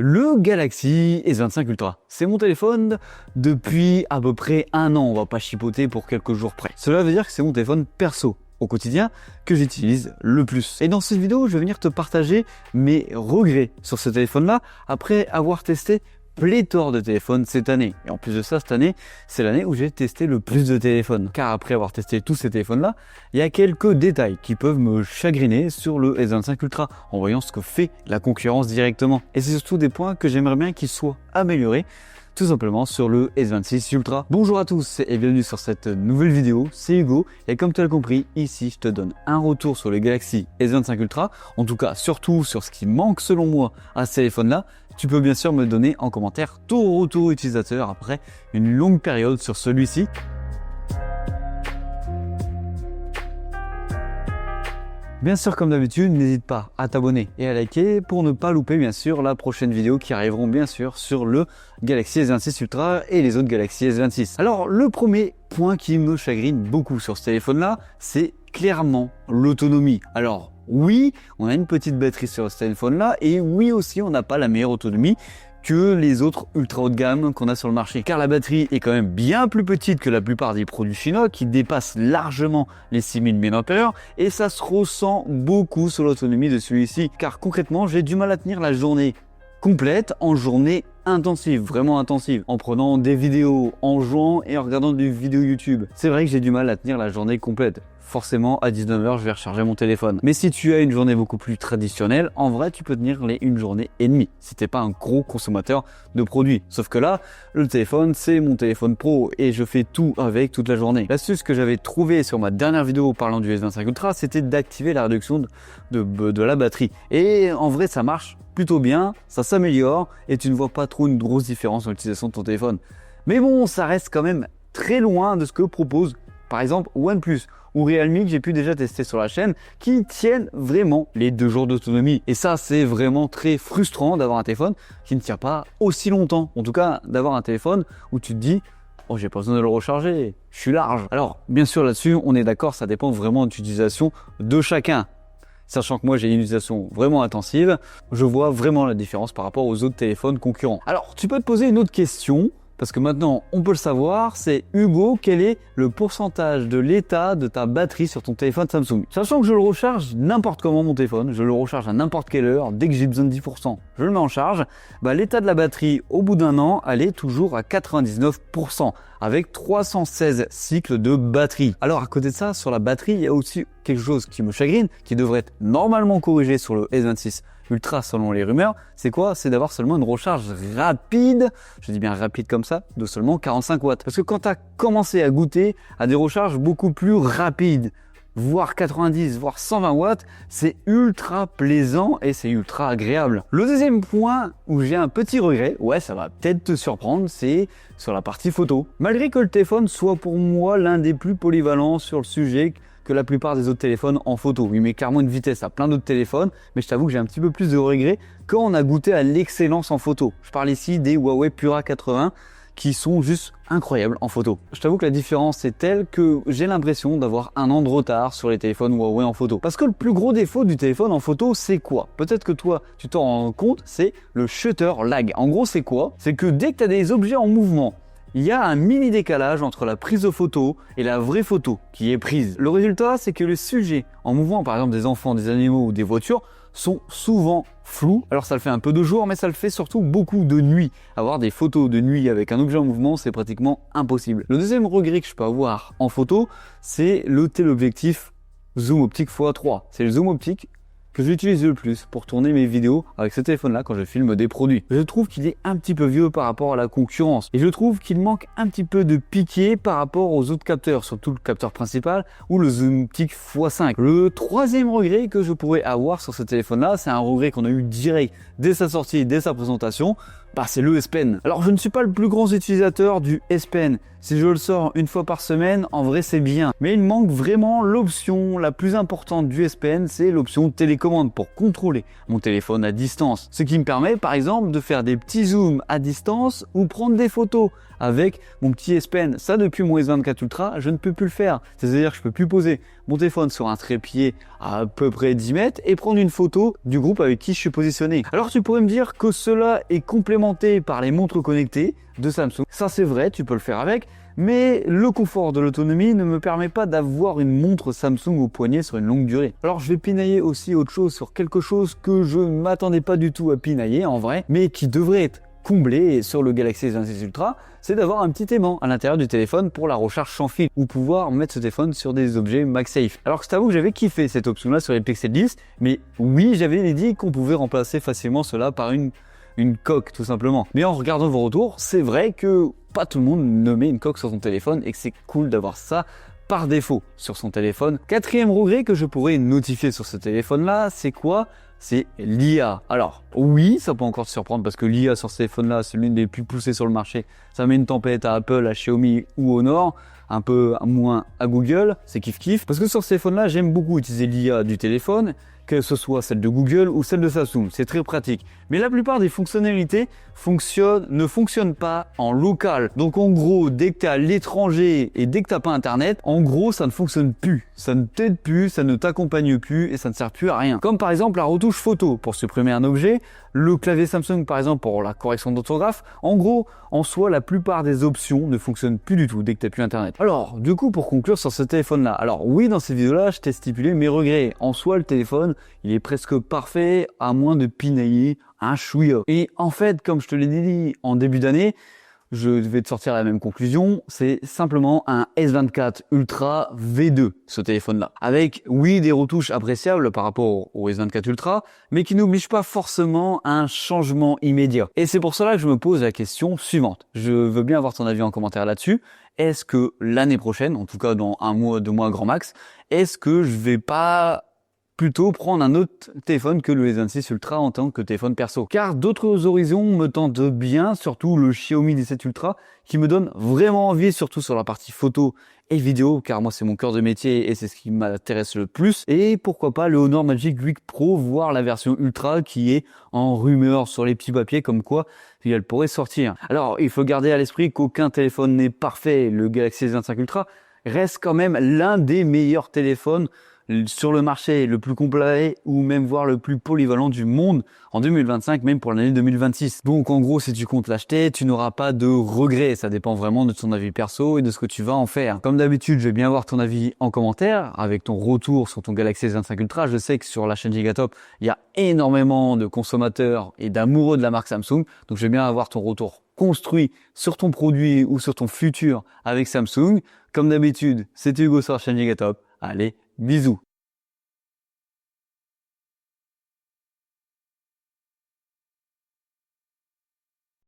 Le Galaxy S25 Ultra, c'est mon téléphone depuis à peu près un an, on va pas chipoter pour quelques jours près. Cela veut dire que c'est mon téléphone perso au quotidien que j'utilise le plus. Et dans cette vidéo, je vais venir te partager mes regrets sur ce téléphone-là après avoir testé pléthore de téléphones cette année. Et en plus de ça, cette année, c'est l'année où j'ai testé le plus de téléphones. Car après avoir testé tous ces téléphones-là, il y a quelques détails qui peuvent me chagriner sur le S25 Ultra en voyant ce que fait la concurrence directement. Et c'est surtout des points que j'aimerais bien qu'ils soient améliorés tout simplement sur le S26 Ultra. Bonjour à tous et bienvenue sur cette nouvelle vidéo, c'est Hugo et comme tu l'as compris, ici je te donne un retour sur le Galaxy S25 Ultra, en tout cas surtout sur ce qui manque selon moi à ce téléphone-là. Tu peux bien sûr me donner en commentaire ton retour utilisateur après une longue période sur celui-ci. Bien sûr, comme d'habitude, n'hésite pas à t'abonner et à liker pour ne pas louper bien sûr la prochaine vidéo qui arriveront bien sûr sur le Galaxy S26 Ultra et les autres Galaxy S26. Alors le premier point qui me chagrine beaucoup sur ce téléphone-là, c'est clairement l'autonomie. Alors oui, on a une petite batterie sur ce téléphone-là et oui aussi, on n'a pas la meilleure autonomie que les autres ultra haut de gamme qu'on a sur le marché. Car la batterie est quand même bien plus petite que la plupart des produits chinois qui dépassent largement les 6000 mAh et ça se ressent beaucoup sur l'autonomie de celui-ci. Car concrètement, j'ai du mal à tenir la journée complète en journée intensive, vraiment intensive, en prenant des vidéos, en jouant et en regardant des vidéos YouTube. C'est vrai que j'ai du mal à tenir la journée complète. Forcément, à 19h, je vais recharger mon téléphone. Mais si tu as une journée beaucoup plus traditionnelle, en vrai, tu peux tenir une journée et demie si t'es pas un gros consommateur de produits. Sauf que là, le téléphone, c'est mon téléphone pro et je fais tout avec toute la journée. L'astuce que j'avais trouvée sur ma dernière vidéo parlant du S25 Ultra, c'était d'activer la réduction de la batterie. Et en vrai, ça marche plutôt bien, ça s'améliore et tu ne vois pas trop une grosse différence dans l'utilisation de ton téléphone. Mais bon, ça reste quand même très loin de ce que propose par exemple OnePlus ou Realme que j'ai pu déjà tester sur la chaîne qui tiennent vraiment les 2 jours d'autonomie. Et ça, c'est vraiment très frustrant d'avoir un téléphone qui ne tient pas aussi longtemps. En tout cas, d'avoir un téléphone où tu te dis « Oh, j'ai pas besoin de le recharger, je suis large ». Alors, bien sûr, là-dessus, on est d'accord, ça dépend vraiment de l'utilisation de chacun. Sachant que moi, j'ai une utilisation vraiment intensive, je vois vraiment la différence par rapport aux autres téléphones concurrents. Alors, tu peux te poser une autre question. Parce que maintenant, on peut le savoir, c'est Hugo, quel est le pourcentage de l'état de ta batterie sur ton téléphone Samsung? Sachant que je le recharge n'importe comment mon téléphone, je le recharge à n'importe quelle heure, dès que j'ai besoin de 10%, je le mets en charge. L'état de la batterie, au bout d'un an, elle est toujours à 99%, avec 316 cycles de batterie. Alors à côté de ça, sur la batterie, il y a aussi quelque chose qui me chagrine, qui devrait être normalement corrigé sur le S26 Ultra selon les rumeurs, c'est quoi? C'est d'avoir seulement une recharge rapide, je dis bien rapide comme ça, de seulement 45 watts. Parce que quand tu as commencé à goûter à des recharges beaucoup plus rapides, voire 90, voire 120 watts, c'est ultra plaisant et c'est ultra agréable. Le deuxième point où j'ai un petit regret, ouais ça va peut-être te surprendre, c'est sur la partie photo. Malgré que le téléphone soit pour moi l'un des plus polyvalents sur le sujet que la plupart des autres téléphones en photo. Il met clairement une vitesse à plein d'autres téléphones, mais je t'avoue que j'ai un petit peu plus de regrets quand on a goûté à l'excellence en photo. Je parle ici des Huawei Pura 80 qui sont juste incroyables en photo. Je t'avoue que la différence est telle que j'ai l'impression d'avoir un an de retard sur les téléphones Huawei en photo. Parce que le plus gros défaut du téléphone en photo, c'est quoi? Peut-être que toi, tu t'en rends compte, c'est le shutter lag. En gros, c'est quoi? C'est que dès que tu as des objets en mouvement, il y a un mini décalage entre la prise de photo et la vraie photo qui est prise. Le résultat, c'est que les sujets en mouvement, par exemple des enfants, des animaux ou des voitures, sont souvent flous. Alors ça le fait un peu de jour, mais ça le fait surtout beaucoup de nuit. Avoir des photos de nuit avec un objet en mouvement, c'est pratiquement impossible. Le deuxième regret que je peux avoir en photo, c'est le téléobjectif zoom optique x3. C'est le zoom optique que j'utilise le plus pour tourner mes vidéos avec ce téléphone-là quand je filme des produits. Je trouve qu'il est un petit peu vieux par rapport à la concurrence et je trouve qu'il manque un petit peu de piqué par rapport aux autres capteurs, surtout le capteur principal ou le zoom optique x5. Le troisième regret que je pourrais avoir sur ce téléphone-là, c'est un regret qu'on a eu direct dès sa sortie, dès sa présentation, c'est le S Pen. Alors je ne suis pas le plus grand utilisateur du S Pen. Si je le sors une fois par semaine, en vrai c'est bien. Mais il manque vraiment l'option la plus importante du S Pen, c'est l'option télécommande. télécommande pour contrôler mon téléphone à distance. Ce qui me permet par exemple de faire des petits zooms à distance ou prendre des photos avec mon petit S Pen. Ça depuis mon S24 Ultra, je ne peux plus le faire. C'est-à-dire que je peux plus poser mon téléphone sur un trépied à peu près 10 mètres et prendre une photo du groupe avec qui je suis positionné. Alors tu pourrais me dire que cela est complémenté par les montres connectées de Samsung. Ça c'est vrai, tu peux le faire avec. Mais le confort de l'autonomie ne me permet pas d'avoir une montre Samsung au poignet sur une longue durée. Alors je vais pinailler aussi autre chose sur quelque chose que je ne m'attendais pas du tout à pinailler en vrai, mais qui devrait être comblé sur le Galaxy S26 Ultra, c'est d'avoir un petit aimant à l'intérieur du téléphone pour la recharge sans fil ou pouvoir mettre ce téléphone sur des objets MagSafe. Alors je t'avoue que j'avais kiffé cette option-là sur les Pixel 10, mais oui, j'avais dit qu'on pouvait remplacer facilement cela par une coque tout simplement. Mais en regardant vos retours, c'est vrai que pas tout le monde ne met une coque sur son téléphone et que c'est cool d'avoir ça par défaut sur son téléphone. Quatrième regret que je pourrais notifier sur ce téléphone-là, c'est quoi? C'est l'IA. Alors oui, ça peut encore te surprendre parce que l'IA sur ce téléphone-là, c'est l'une des plus poussées sur le marché. Ça met une tempête à Apple, à Xiaomi ou au Honor, un peu moins à Google, c'est kiff kiff. Parce que sur ce téléphone-là, j'aime beaucoup utiliser l'IA du téléphone, que ce soit celle de Google ou celle de Samsung, c'est très pratique. Mais la plupart des fonctionnalités ne fonctionnent pas en local. Donc en gros, dès que tu es à l'étranger et dès que tu n'as pas internet, en gros ça ne fonctionne plus. Ça ne t'aide plus, ça ne t'accompagne plus et ça ne sert plus à rien. Comme par exemple la retouche photo pour supprimer un objet, le clavier Samsung par exemple pour la correction d'orthographe. En gros, en soi, la plupart des options ne fonctionnent plus du tout dès que tu n'as plus internet. Alors, du coup, pour conclure sur ce téléphone-là, alors oui, dans cette vidéo-là, je t'ai stipulé mes regrets. En soi, le téléphone, il est presque parfait à moins de pinailler un chouïa. Et en fait, comme je te l'ai dit en début d'année, je vais te sortir la même conclusion, c'est simplement un S24 Ultra V2, ce téléphone-là. Avec, oui, des retouches appréciables par rapport au S24 Ultra, mais qui n'obligent pas forcément à un changement immédiat. Et c'est pour cela que je me pose la question suivante. Je veux bien avoir ton avis en commentaire là-dessus. Est-ce que l'année prochaine, en tout cas dans 1 mois, 2 mois grand max, est-ce que je vais pas plutôt prendre un autre téléphone que le S26 Ultra en tant que téléphone perso? Car d'autres horizons me tentent bien, surtout le Xiaomi 17 Ultra qui me donne vraiment envie, surtout sur la partie photo et vidéo, car moi c'est mon cœur de métier et c'est ce qui m'intéresse le plus. Et pourquoi pas le Honor Magic 8 Pro, voire la version Ultra qui est en rumeur sur les petits papiers comme quoi elle pourrait sortir. Alors il faut garder à l'esprit qu'aucun téléphone n'est parfait. Le Galaxy S25 Ultra reste quand même l'un des meilleurs téléphones sur le marché, le plus complet ou même voire le plus polyvalent du monde en 2025, même pour l'année 2026. Donc en gros, si tu comptes l'acheter, tu n'auras pas de regrets. Ça dépend vraiment de ton avis perso et de ce que tu vas en faire. Comme d'habitude, je vais bien voir ton avis en commentaire avec ton retour sur ton Galaxy S25 Ultra. Je sais que sur la chaîne Gigatop, il y a énormément de consommateurs et d'amoureux de la marque Samsung. Donc je vais bien avoir ton retour construit sur ton produit ou sur ton futur avec Samsung. Comme d'habitude, c'était Hugo sur la chaîne Gigatop. Allez, bisous.